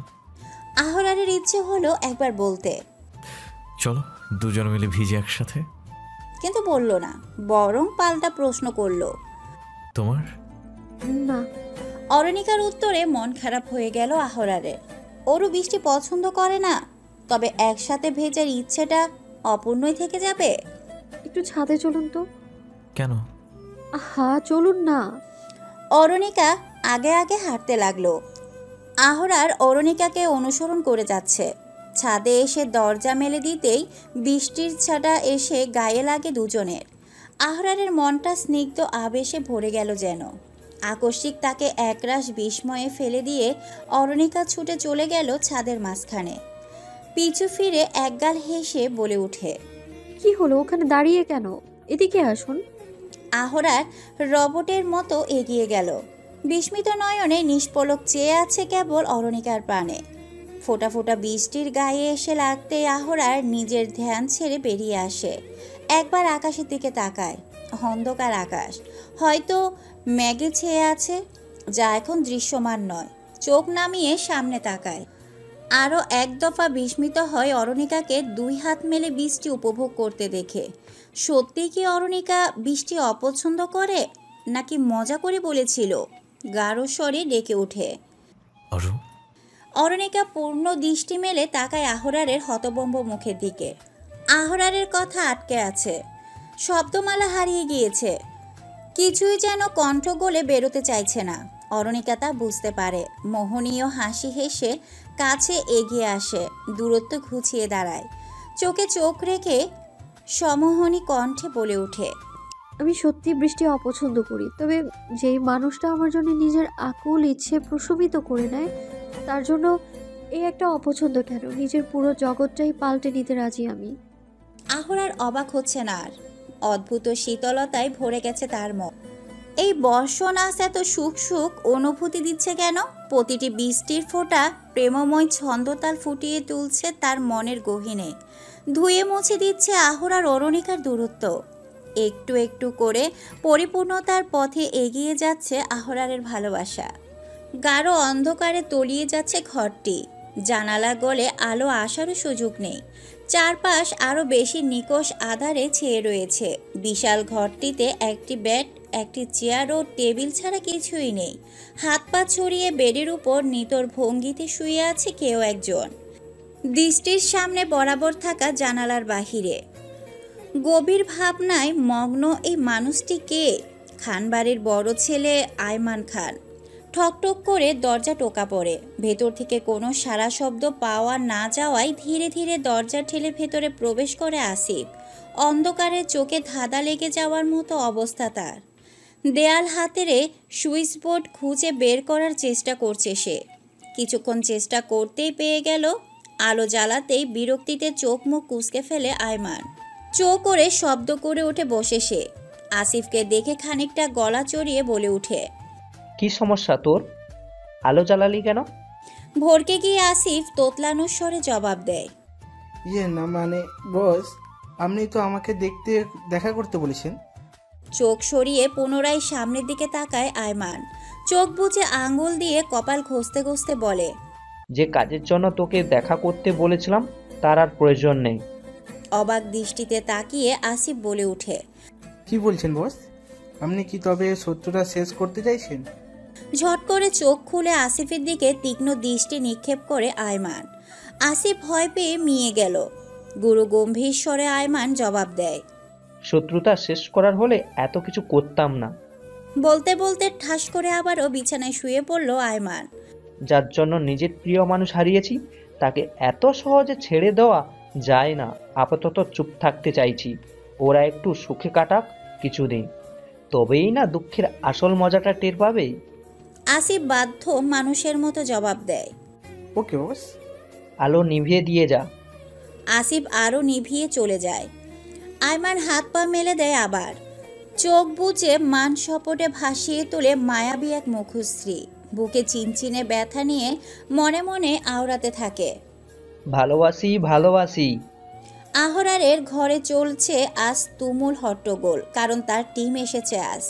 আহরারের ইচ্ছে হলো একবার বলতে, চলো দুজন মিলে ভিজে একসাথে। কিন্তু বলল না, বরং পাল্টা প্রশ্ন করলো, তোমার? না। অরণিকার উত্তরে মন খারাপ হয়ে গেল আহরারের। ওরও বৃষ্টি পছন্দ করে না, তবে একসাথে ভেজার ইচ্ছেটা অপূর্ণই থেকে যাবে। একটু ছাদে চলুন তো। কেন? হ্যাঁ চলুন না। অরণিকা আগে আগে হাঁটতে লাগলো। আহরার অরণিকাকে অনুসরণ করে যাচ্ছে। ছাদে এসে দরজা মেলে দিতেই বৃষ্টির ছাটা এসে গায়ে লাগে দুজনের। আহরারের মনটা স্নিগ্ধ আবেশে ভরে গেল যেন। আকস্মিক তাকে একরাশ বিস্ময়ে ফেলে দিয়ে অরণিকা ছুটে চলে গেল ছাদের মাঝখানে। পিছু ফিরে একগাল হেসে বলে উঠে, কি হলো, ওখানে দাঁড়িয়ে কেন? এদিকে আসুন। আহরার রবটের মতো এগিয়ে গেল। বিস্মিত নয়নে নিষ্পলক চেয়ে আছে কেবল অরণিকার প্রাণে। ফোঁটা ফোঁটা বৃষ্টির গায়ে এসে লাগতে আহরার নিজের ধ্যান ছেড়ে বেরিয়ে আসে। একবার আকাশের দিকে তাকায়। অন্ধকার আকাশ, হয়তো মেঘে ছেয়ে আছে, যা এখন দৃশ্যমান নয়। চোখ নামিয়ে সামনে তাকায়। আরও এক দফা বিস্মিত হয় অরণিকাকে দুই হাত মেলে বৃষ্টি উপভোগ করতে দেখে। সত্যি কি অরণিকা বৃষ্টি অপছন্দ করে, নাকি মজা করে বলেছিল? গাঢ় স্বরে ডেকে ওঠে, অরণিকা পূর্ণ দৃষ্টি মেলে তাকায় আহরারের হতভম্ব মুখের দিকে। আহরারের কথা আটকে আছে, শব্দমালা হারিয়ে গিয়েছে, কিছুই যেন কণ্ঠ গলে বেরোতে চাইছে না। অরণিকা তা বুঝতে পারে। মোহনীয় হাসি হেসে কাছে এগিয়ে আসে, দূরত্ব ঘুচিয়ে দাঁড়ায়। চোখে চোখ রেখে সমোহনী কণ্ঠে বলে ওঠে, আমি সত্যি বৃষ্টি অপছন্দ করি, তবে যেই মানুষটা আমার জন্য নিজের আকুল ইচ্ছে প্রশমিত করে নেয়, তার জন্য এই একটা অপছন্দ কেন? নিজের পুরো জগৎটাই পাল্টে নিতে রাজি আমি। আহরার অবাক হচ্ছে না আর। অদ্ভুত শীতলতায় ভরে গেছে তার মন। এই বর্ষনাস এত সুখ সুখ অনুভূতি দিচ্ছে কেন? প্রতিটি বৃষ্টির ফোঁটা প্রেমময় ছন্দতাল ফুটিয়ে তুলছে তার মনের গহীনে। ধুয়ে মুছে দিচ্ছে আহরার অরণিকার দূরত্ব। একটু একটু করে পরিপূর্ণতার পথে এগিয়ে যাচ্ছে আহরারের ভালোবাসা। গাঢ় অন্ধকারে তলিয়ে যাচ্ছে ঘরটি। জানালা গলে আলো আসারও সুযোগ নেই। চারপাশ আরও বেশি নিকষ আধারে ছেয়ে রয়েছে। বিশাল ঘরটিতে একটি বেড, একটি চেয়ার ও টেবিল ছাড়া কিছুই নেই। হাত পা ছড়িয়ে বেডের উপর নিতর ভঙ্গিতে শুয়ে আছে কেউ একজন। দৃষ্টির সামনে বরাবর থাকা জানালার বাহিরে গভীর ভাবনায় মগ্ন এই মানুষটি কে? খানবাড়ির বড় ছেলে আয়মান খান। ঠকঠক করে দরজা টোকা পড়ে। ভেতর থেকে কোনো সারা শব্দ পাওয়া না যাওয়ায় ধীরে ধীরে দরজা ঠেলে ভেতরে প্রবেশ করে আসিফ। অন্ধকারে চোখে ধাঁধা লেগে যাওয়ার মতো অবস্থা তার। দেয়াল হাতেরে সুইচ বোর্ড খুঁজে বের করার চেষ্টা করছে সে। কিছুক্ষণ চেষ্টা করতেই পেয়ে গেল। আলো জ্বালাতেই বিরক্তিতে চোখ মুখ কুঁচকে ফেলে আয়মান। চো করে শব্দ করে উঠে বসে সে। আসিফকে দেখে খানিকটা গলা চড়িয়ে বলে উঠে, কি সমস্যা তোর? আলো জ্বালালি কেন? ভরকে গিয়ে আসিফ তোতলানোর স্বরে জবাব দেয়, না মানে বস, আপনি তো আমাকে দেখা করতে বলেছেন। চোখ সরিয়ে পুনরায় সামনের দিকে তাকায় আয়মান। চোখ বুজে আঙ্গুল দিয়ে কপাল ঘষতে ঘষতে বলে, যে কাজের জন্য তোকে দেখা করতে বলেছিলাম তার আর প্রয়োজন নেই। অবাক দৃষ্টিতে তাকিয়ে আসিফ বলে উঠে, কি বলছেন বস? আপনি কি তবে শত্রুটা শেষ করতে চাইছেন? ঝট করে চোখ খুলে আসিফের দিকে তীক্ষ্ণ দৃষ্টি নিক্ষেপ করে আয়মান। আসিফ ভয় পেয়ে মিয়ে গেল। গুরু গম্ভীর স্বরে আয়মান জবাব দেয়, শত্রুতা শেষ করার হলে এত কিছু করতাম না। বলতে বলতে ঠাস করে আবারও বিছানায় শুয়ে পড়ল আয়মান। যার জন্য নিজের প্রিয় মানুষ হারিয়েছি তাকে এত সহজে ছেড়ে দেওয়া যায় না। আপাতত চুপ থাকতে চাইছি। ওরা একটু সুখে কাটাক কিছুদিন, তবেই না দুঃখের আসল মজাটা টের পাবে। আসিফ বাধ্য মানুষের মতো জবাব দেয়। ওকে বস। আলো নিভিয়ে দিয়ে যা। আসিফ আরও নিভিয়ে চলে যায়। আয়মান হাত পা মেলে দেয় আবার। চোখ বুজে মান সপটে ভাসিয়ে তোলে মায়াবী এক মুখশ্রী। বুকে চিনচিনে ব্যথা নিয়ে মনে মনে আওড়াতে থাকে। ভালোবাসি ভালোবাসি। আহরারের ঘরে চলছে আজ তুমুল হট্টগোল, কারণ তার টিম এসেছে আজ।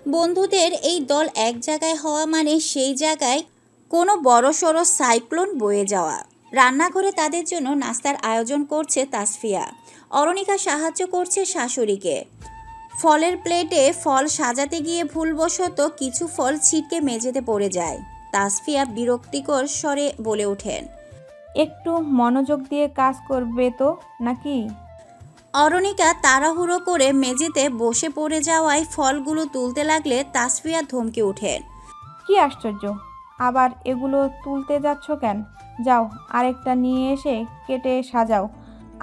বন্ধুদের এই দল এক জায়গায় হওয়া মানে সেই জায়গায় কোনো বড়সড় সাইক্লোন বয়ে যাওয়া। রান্নাঘরে তাদের জন্য নাস্তার আয়োজন করছে তাসফিয়া। অরণিকা সাহায্য করছে শাশুড়িকে। ফলের প্লেটে ফল সাজাতে গিয়ে ভুলবশত কিছু ফল ছিটকে মেঝেতে পড়ে যায়। তাসফিয়া বিরক্তিকর স্বরে বলে ওঠেন, একটু মনোযোগ দিয়ে কাজ করবে তো নাকি? অরণিকা তাড়াহুড়ো করে মেঝেতে বসে পড়ে যাওয়ায় ফলগুলো তুলতে লাগলে তাসফিয়া ধমকে ওঠেন, কি আশ্চর্য, আবার এগুলো তুলতে যাচ্ছ কেন? যাও আরেকটা নিয়ে এসে কেটে সাজাও।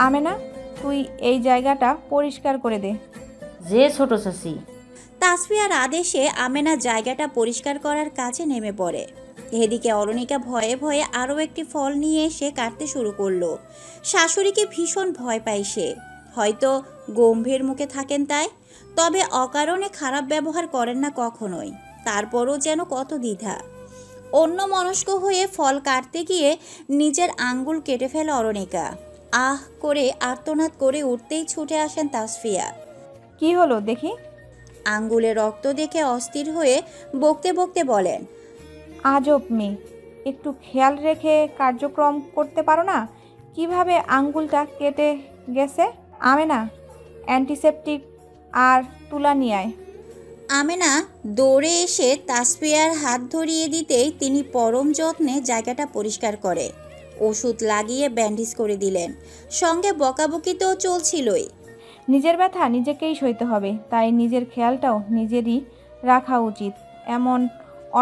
আমেনা, তুই এই জায়গাটা পরিষ্কার করে দে। যে ছোট চাচি। তাসফিয়ার আদেশে আমেনা জায়গাটা পরিষ্কার করার কাজে নেমে পড়ে। এদিকে অরণিকা ভয়ে ভয়ে আরও একটি ফল নিয়ে এসে কাটতে শুরু করলো। শাশুড়িকে ভীষণ ভয় পায় সে, হয়তো গম্ভীর মুখে থাকেন তাই, তবে অকারণে খারাপ ব্যবহার করেন না কখনোই। তারপরও যেন কত দ্বিধা। অন্য মনস্ক হয়ে ফল কাটতে গিয়ে নিজের আঙ্গুল কেটে ফেলে অরণিকা। আহ করে আর্তনাদ করে উঠতেই ছুটে আসেন তাসফিয়া। কি হলো দেখি? আঙ্গুলে রক্ত দেখে অস্থির হয়ে বকতে বকতে বলেন, আজব মেয়ে, একটু খেয়াল রেখে কার্যক্রম করতে পারো না? কিভাবে আঙ্গুলটা কেটে গেছে? আমেনা, অ্যান্টিসেপটিক আর তুলা নিয়ে আয়। আমেনা দৌড়ে এসে তাসফিয়ার হাত ধরিয়ে দিতেই তিনি পরম যত্নে জায়গাটা পরিষ্কার করে ওষুধ লাগিয়ে ব্যান্ডেজ করে দিলেন। সঙ্গে বকাবকি তো চলছিলই। নিজের ব্যথা নিজেকেই সইতে হবে, তাই নিজের খেয়ালটাও নিজেরই রাখা উচিত। এমন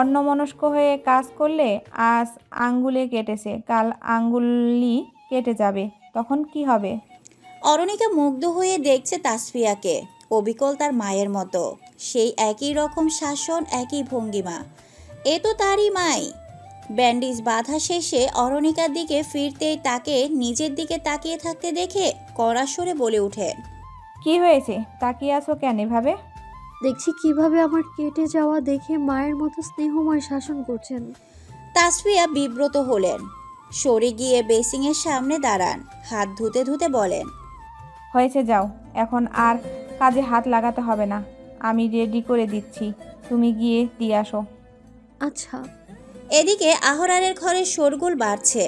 অন্যমনস্ক হয়ে কাজ করলে আজ আঙ্গুলে কেটেছে, কাল আঙ্গুলি কেটে যাবে, তখন কি হবে? অরণিকা মুগ্ধ হয়ে দেখছে তাসফিয়াকে, অবিকল তার মায়ের মতো। সেই একই রকম শাসন, একই ভঙ্গিমা। এ তো তারই মাই। ব্যান্ডেজ বাঁধা শেষে অরণিকার দিকে ফিরতেই তাকে নিজের দিকে তাকিয়ে থাকতে দেখে কড়া স্বরে বলে ওঠেন, কি হয়েছে? তাকিয়ে আছো কেন এভাবে? দেখছি কিভাবে আমার কেটে যাওয়া দেখে মায়ের মতো স্নেহময় শাসন করছেন। তাসফিয়া বিব্রত হলেন। সরে গিয়ে বেসিংয়ের সামনে দাঁড়ান। হাত ধুতে ধুতে বলেন, হয়েছে, যাও, এখন আর কাজে হাত লাগাতে হবে না। আমি রেডি করে দিচ্ছি, তুমি গিয়ে দিয়ে আসো। আচ্ছা। এদিকে আহরারের ঘরে শোরগোল বাড়ছে।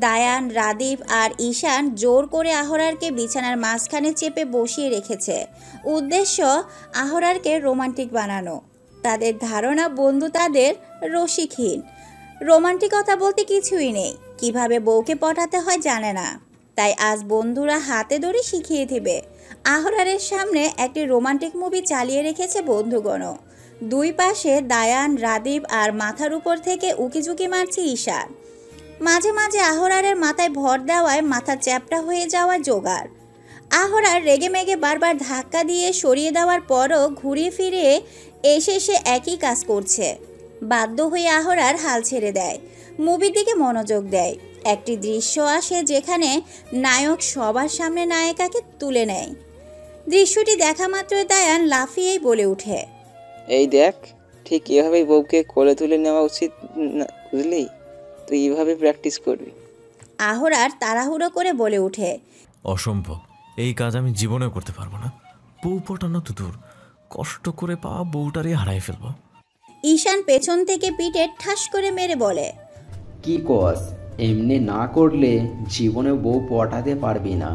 দায়ান, রাদীপ আর ঈশান জোর করে আহরারকে বিছানার মাঝখানে চেপে বসিয়ে রেখেছে। উদ্দেশ্য আহরারকে রোমান্টিক বানানো। তাদের ধারণা বন্ধু তাদের রসিকহীন। রোমান্টিকতা বলতে কিছুই নেই। কিভাবে বউকে পটাতে হয় জানে না, তাই আজ বন্ধুরা হাতে ধরে শিখিয়ে দিবে। আহরারের সামনে একটি রোমান্টিক মুভি চালিয়ে রেখেছে বন্ধুগণ। দুই পাশে দায়ান, রাদীপ আর মাথার উপর থেকে উকিঝুঁকি মারছে ঈশান। মাঝে মাঝে আহরারের মাথায় ভর দেওয়ায় মাথা চ্যাপটা হয়ে যাওয়ার জোগাড়। আহরার রেগে মেগে বারবার ধাক্কা দিয়ে সরিয়ে দেওয়ার পরও ঘুরিয়ে ফিরিয়ে এসে সে একই কাজ করছে। বাধ্য হয়ে আহরার হাল ছেড়ে দেয়, মুভির দিকে মনোযোগ দেয়। একটি দৃশ্য আসে যেখানে নায়ক সবার সামনে নায়িকাকে তুলে নেয়। দৃশ্যটি দেখা মাত্রই দায়ান লাফিয়েই বলে ওঠে, এই দেখ, ঠিক এভাবেই বউকে কোলে তুলে নেওয়া উচিত না, বুঝলি? তুই এইভাবে প্র্যাকটিস করবি। আহরার তাড়াহুড়ো করে বলে ওঠে, অসম্ভব, এই কাজ আমি জীবনেও করতে পারবো না। বউ পটানো তো দূর, কষ্ট করে পাওয়া বউটারই হারাই ফেলবো। ঈশান পেছন থেকে পিঠে ঠাস করে মেরে বলে, কি কস, এমনি না করলে জীবনে বউ পটাতে পারবি না।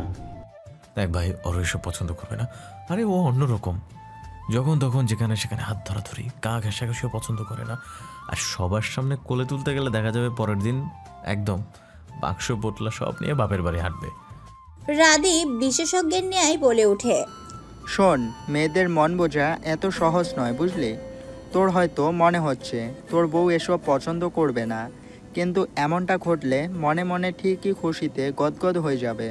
দেখ ভাই, ওর এসব পছন্দ করবে না। আরে ও অন্যরকম, যখন তখন যেখানে সেখানে হাত ধরাধরি, গা ঘেঁষাঘেঁষিও পছন্দ করে না। আর সবার সামনে কোলে তুলতে গেলে দেখা যাবে পরের দিন একদম বাক্স পোটলা সব নিয়ে বাপের বাড়ি হাঁটবে। রাদীপ বিশেষজ্ঞের ন্যায় বলে ওঠে, শোন, মেয়েদের মন বোঝা এত সহজ নয়, বুঝলি? তোর হয়তো মনে হচ্ছে তোর বউ এসব পছন্দ করবে না, কিন্তু এমনটা ঘটলে মনে মনে ঠিকই খুশিতে গদগদ হয়ে যাবে।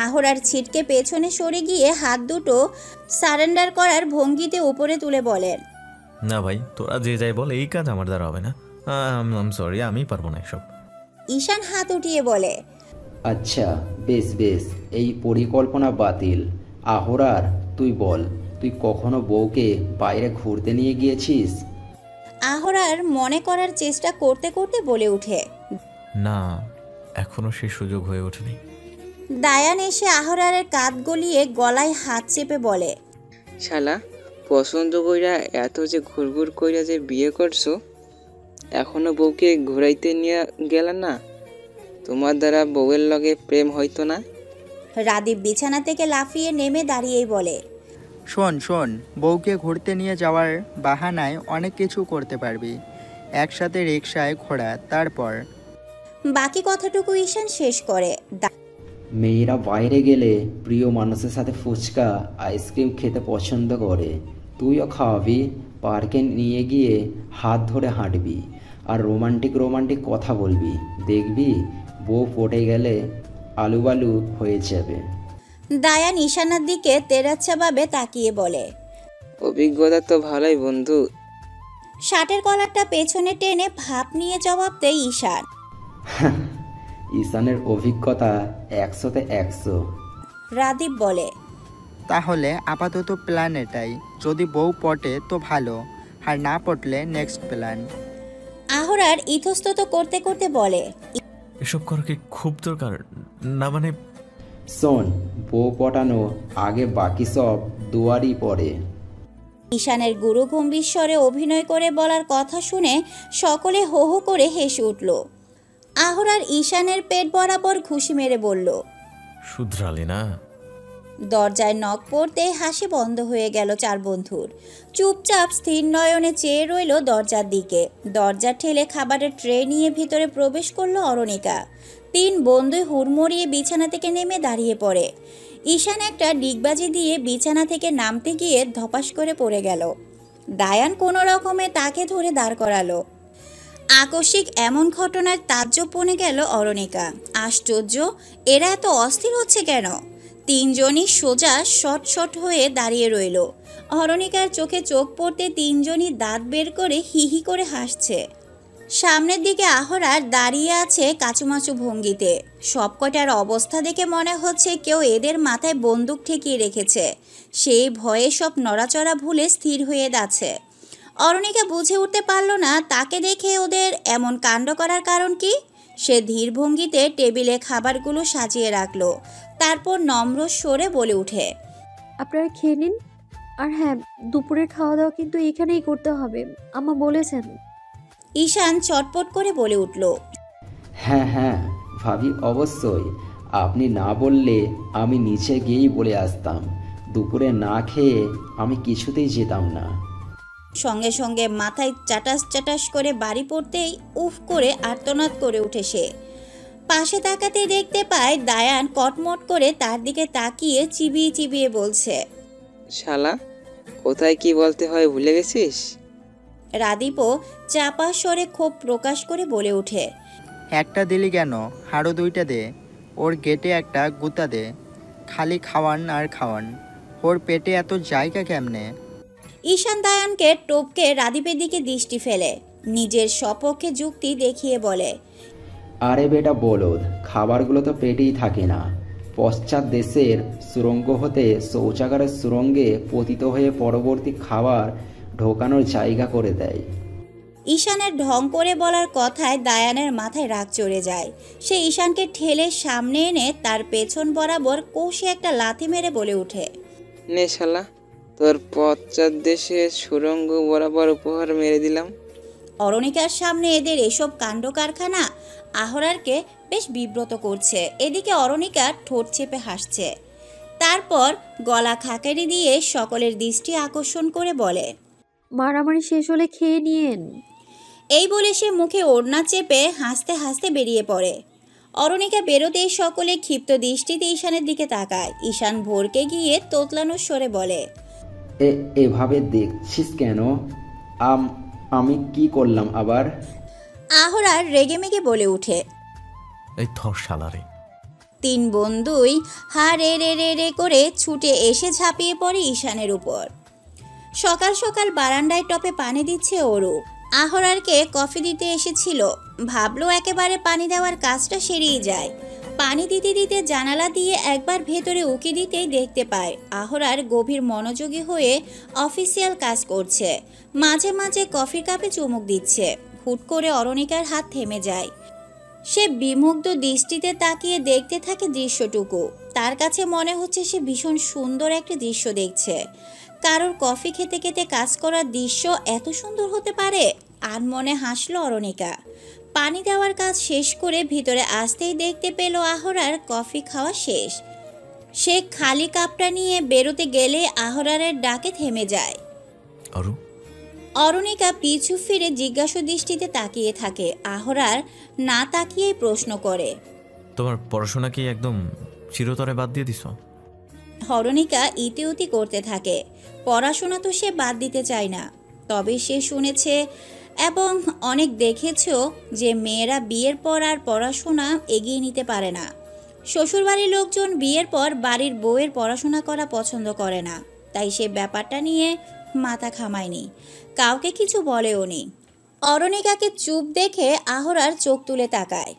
আহরার ছিটকে পেছনে সরে গিয়ে হাত দুটো সারেন্ডার করার ভঙ্গিতে উপরে তুলে বলেন, না ভাই, তোরা যে যাই বল, এই কাজ আমার দ্বারা হবে না। আম সরি, আমি পারবো না এসব। ঈশান হাত উঠিয়ে বলে, আচ্ছা বেশ বেশ, এই পরিকল্পনা বাতিল। আহরার, তুই বল, তুই কখনো বউকে বাইরে ঘুরতে নিয়ে গিয়েছিস? আহরার মনে করার চেষ্টা করতে করতে বলে ওঠে। না, এখনো সেই সুযোগ হয়ে ওঠেনি। দায়ান এসে আহরারের কাঁধ গলিয়ে গলায় হাত চেপে বলে, শালা, পছন্দ কইরা এত যে ঘুরঘুর কইরা যে বিয়ে করছো, এখনো বউকে ঘুরাইতে নিয়ে গেল না? তোমার দ্বারা বউয়ের লগে প্রেম হইতো না? রাদীপ বিছানা থেকে লাফিয়ে নেমে দাঁড়িয়েই বলে, শোন শোন, বউকে ঘুরতে নিয়ে যাওয়ার বাহানায় অনেক কিছু করতে পারবি। একসাথে রিকশায় ঘোরা, তারপর বাকি কথাটুকু ঈশান শেষ করে। মেয়েরা বাইরে গেলে প্রিয় মানুষের সাথে ফুচকা আইসক্রিম খেতে পছন্দ করে। তুইও খাওয়াবি, পার্কে নিয়ে গিয়ে হাত ধরে হাঁটবি আর রোমান্টিক রোমান্টিক কথা বলবি। দেখবি বউ পটে গেলে আলুবালু হয়ে যাবে। দায়ান ঈশানের দিকে তেরাচ্ছাভাবে তাকিয়ে বলে, অভিজ্ঞতা তো ভালোই বন্ধু। শার্টের কলারটা পেছনে টেনে ভাব নিয়ে জবাব দেয় ঈশান। ঈশানের অভিজ্ঞতা 100-তে 100। রাদীপ বলে, তাহলে আপাতত প্ল্যান এটাই। যদি বউ পটে তো ভালো, আর না পটলে নেক্সট প্ল্যান। আহরার ইতস্তত করতে করতে বলে, এসব করা কি খুব দরকার? না মানে শোন, বউ পটানো আগে, বাকি সব দুয়ারই পড়ে। ঈশানের গুরু গম্ভীর স্বরে অভিনয় করে বলার কথা শুনে সকলে হো হো করে হেসে উঠল। আহরার ঈশানের পেট বরাবর ঘুষি মেরে বলল, শুধরালি না? দরজায় নখ পড়তে হাসি বন্ধ হয়ে গেল চার বন্ধুর। চুপচাপ স্থির নয়নে চেয়ে রইল দরজার দিকে। দরজা ঠেলে খাবারের ট্রে নিয়ে ভিতরে প্রবেশ করলো অরণিকা। তিন বন্ধু হুড়মুড়িয়ে বিছানা থেকে নেমে দাঁড়িয়ে পড়ে। ঈশান একটা ডিগবাজি দিয়ে বিছানা থেকে নামতে গিয়ে ধপাস করে পড়ে গেল। দায়ান কোনো রকমে তাকে ধরে দাঁড় করালো। আকস্মিক এমন ঘটনার তাজ্জব বনে গেল অরণিকা। আশ্চর্য, এরা এত অস্থির হচ্ছে কেন? তিনজনই সোজা শট শট হয়ে দাঁড়িয়ে রইল। অরণিকার চোখে চোখ পড়তে তিনজনই দাঁত বের করে হি হি করে হাসছে। সামনের দিকে আহরার দাঁড়িয়ে আছে কাচুমাচু ভঙ্গিতে। সবকটার অবস্থা দেখে মনে হচ্ছে কেউ এদের মাথায় বন্দুক ঠেকিয়ে রেখেছে। সেই ভয়ে সব নড়াচড়া ভুলে স্থির হয়ে যাচ্ছে। অরণিকা বুঝে উঠতে পারল না তাকে দেখে ওদের এমন কাণ্ড করার কারণ কি। সে ধীর ভঙ্গিতে টেবিলে খাবারগুলো সাজিয়ে রাখলো। তারপর নম্র স্বরে বলে উঠে, আপনারা খেয়ে নিন। আর হ্যাঁ, দুপুরের খাওয়া দাওয়া কিন্তু এখানেই করতে হবে, আম্মা বলেছেন। ঈশান চটপট করে বলে উঠল, হ্যাঁ হ্যাঁ ভাবি, অবশ্যই। আপনি না বললে আমি নিচে গিয়েই বলে আসতাম। দুপুরে না খেয়ে আমি কিছুতেই যেতাম না। সঙ্গে সঙ্গে মাথায় চাটাস চাটাস করে বাড়ি পড়তেই উফ করে আর্তনাদ করে উঠে সে। পাশে তাকাতে দেখতে পায় দায়ান কটমট করে তার দিকে তাকিয়ে চিবিয়ে চিবিয়ে বলছে, শালা, কোথায় কি বলতে হয় ভুলে গেছিস? রাদীপও চাপা স্বরে ক্ষোভ প্রকাশ করে বলে ওঠে, একটা দিলি কেন? আরও দুইটা দে। ওর গেটে একটা গুতা দে। খালি খাওয়ান আর খাওয়ান। ওর পেটে এত জায়গা কেমনে? ঈশান দায়ানকে টপকে রাদীপের দিকে দৃষ্টি ফেলে নিজের সপক্ষে যুক্তি দেখিয়ে বলে, আরে বেটা বলদ, খাবারগুলো তো পেটেই থাকে না। পশ্চাৎ দেশের সুরঙ্গ হতে শৌচাগারের সুরঙ্গে পতিত হয়ে পরবর্তী খাবার ঢোকানোর জায়গা করে দেয়। ঈশানের ঢং করে বলার কথায় দায়ানের মাথায় রাগ চড়ে যায়। সে ঈশানকে ঠেলে সামনে এনে তার পেছন বরাবর কষে একটা লাথি মেরে বলে ওঠে, নে শালা, তোর পশ্চাৎ দেশে সুরঙ্গ বরাবর উপহার মেরে দিলাম। অরণিকার সামনে এদের এসব কাণ্ড কারখানা আহরারকে বেশ বিব্রত করছে। এদিকে অরণিকা ঠোঁট চেপে হাসছে। তারপর গলা খাকারি দিয়ে সকলের দৃষ্টি আকর্ষণ করে বলে, মারামারি শেষ হলে খেয়ে নিয়েন। এই বলে সে মুখে ওড়না চেপে হাসতে হাসতে বেরিয়ে পড়ে। অরণিকা বেরোতেই সকলে ক্ষিপ্ত দৃষ্টিতে ঈশানের দিকে তাকায়। ঈশান ভোরকে গিয়ে তোতলানোর স্বরে বলে, এভাবে দেখছিস কেন? আমি কি করলাম আবার? আহরার রেগেমেগে বলে উঠে, এই থর শালারে। তিন বন্ধুই হা রে রে রে রে করে ছুটে এসে ঝাঁপিয়ে পড়ে ঈশানের উপর। সকাল সকাল বারান্দায় টপে পানি দিচ্ছে অরু। আহরারকে কফি দিতে এসেছিল, ভাবলো একেবারে পানি দেওয়ার কাজটা সেরেই যায়। পানি দিতে দিতে জানালা দিয়ে একবার ভেতরে উকি দিতেই দেখতে পায় আহরার গভীর মনোযোগী হয়ে অফিসিয়াল কাজ করছে। মাঝে মাঝে কফির কাপে চুমুক দিচ্ছে। হুট করে অরণিকার হাত থেমে যায়। সে বিমুগ্ধ দৃষ্টিতে তাকিয়ে দেখতে থাকে দৃশ্যটুকু। তার কাছে মনে হচ্ছে সে ভীষণ সুন্দর একটা দৃশ্য দেখছে। কারোর কফি খেতে খেতে কাজ করার দৃশ্য এত সুন্দর হতে পারে? আনমনে হাসলো অরণিকা। পানি দেওয়ার কাজ শেষ করে ভিতরে আসতেই দেখতে পেল আহরার কফি খাওয়া শেষ। সে খালি কাপটা নিয়ে বেরোতে গেলে আহরারের ডাকে থেমে যায়। অরণিকা পিছু ফিরে জিজ্ঞাসু দৃষ্টিতে তাকিয়ে থাকে। আহরার না তাকিয়েই প্রশ্ন করে, তোমার পড়াশোনা কি একদম চিরতরে বাদ দিয়ে দিছ? অরণিকা ইতিউতি করতে থাকে। পড়াশোনা তো সে বাদ দিতে চায় না, তবে সে শুনেছে এবং অনেক দেখেছো যে মেয়েরা বিয়ের পর আর পড়াশোনা এগিয়ে নিতে পারে না। শ্বশুরবাড়ির লোকজন বিয়ের পর বাড়ির বউয়ের পড়াশোনা করা পছন্দ করে না, তাই সে ব্যাপারটা নিয়ে মাথা ঘামায়নি, কাউকে কিছু বলেও নি। অরণিকাকে চুপ দেখে আহরার চোখ তুলে তাকায়।